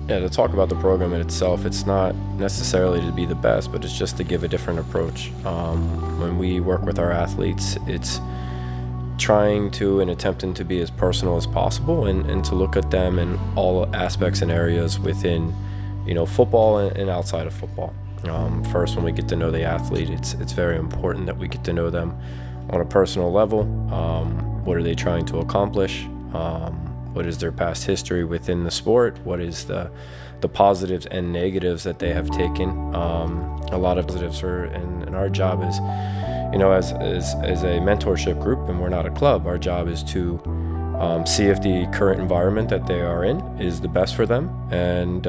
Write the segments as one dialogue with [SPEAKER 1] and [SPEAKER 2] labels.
[SPEAKER 1] Yeah, to talk about the program in itself, it's not necessarily to be the best, but it's just to give a different approach. When we work with our athletes, it's trying to and attempting to be as personal as possible, and to look at them in all aspects and areas within, football and outside of football. First, when we get to know the athlete, it's very important that we get to know them on a personal level. What are they trying to accomplish? What is their past history within the sport? What is the positives and negatives that they have taken? A lot of positives and our job is, as a mentorship group, and we're not a club, our job is to see if the current environment that they are in is the best for them, and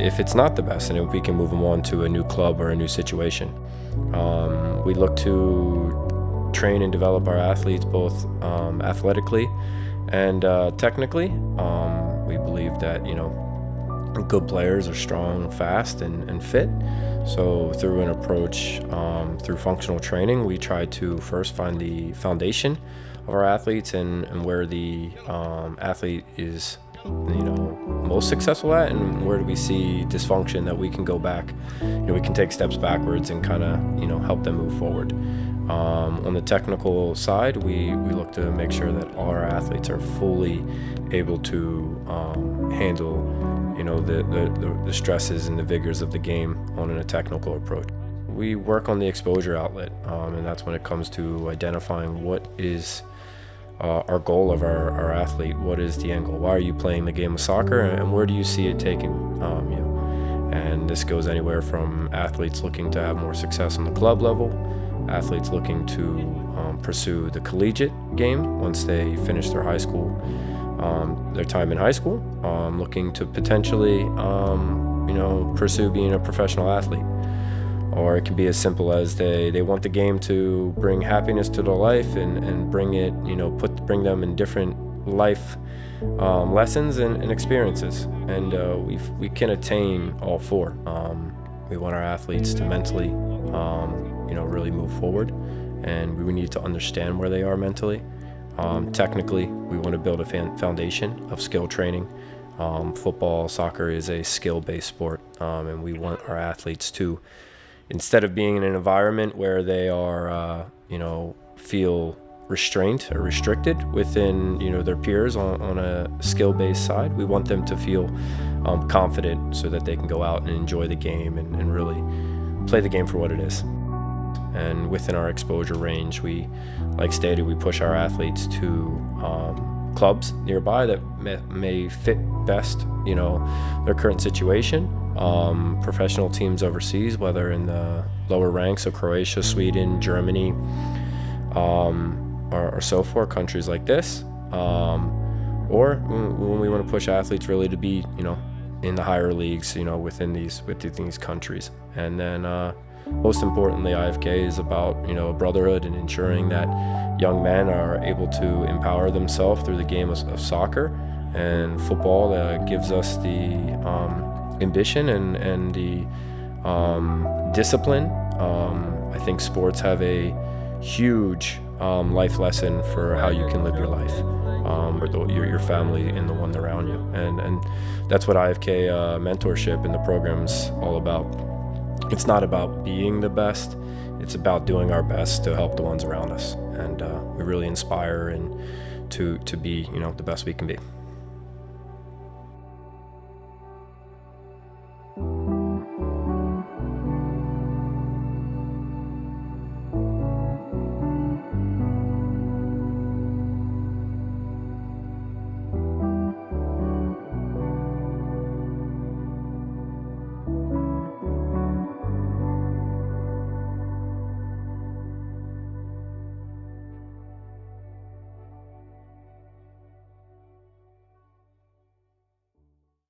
[SPEAKER 1] if it's not the best, then we can move them on to a new club or a new situation. We look to train and develop our athletes both athletically and technically. We believe that good players are strong, fast, and fit. So through an approach through functional training, we try to first find the foundation of our athletes and where the athlete is most successful at, and where do we see dysfunction that we can go back, we can take steps backwards and kind of help them move forward. On the technical side, we look to make sure that all our athletes are fully able to handle the stresses and the vigors of the game on a technical approach. We work on the exposure outlet, and that's when it comes to identifying what is our goal of our athlete. What is the end goal? Why are you playing the game of soccer, and where do you see it taking you? And this goes anywhere from athletes looking to have more success on the club level, athletes looking to pursue the collegiate game once they finish their high school, their time in high school, looking to potentially pursue being a professional athlete. Or it can be as simple as they want the game to bring happiness to their life and bring it, bring them in different life lessons and experiences. And we can attain all four. We want our athletes to mentally, really move forward, and we need to understand where they are mentally. Technically, we want to build a foundation of skill training. Football, soccer is a skill-based sport, and we want our athletes to, instead of being in an environment where they are, feel restrained or restricted within, their peers on a skill-based side, we want them to feel confident so that they can go out and enjoy the game and really play the game for what it is. And within our exposure range, like stated, we push our athletes to clubs nearby that may fit best, their current situation. Professional teams overseas, whether in the lower ranks of Croatia, Sweden, Germany, or so forth, countries like this. Or when we want to push athletes really to be, in the higher leagues, within these countries. And then most importantly, IFK is about, brotherhood and ensuring that young men are able to empower themselves through the game of soccer and football. That gives us the ambition and the discipline. I think sports have a huge life lesson for how you can live your life, or your family and the one around you. And that's what IFK Mentorship and the program's all about. It's not about being the best, it's about doing our best to help the ones around us. And we really inspire and to be, the best we can be.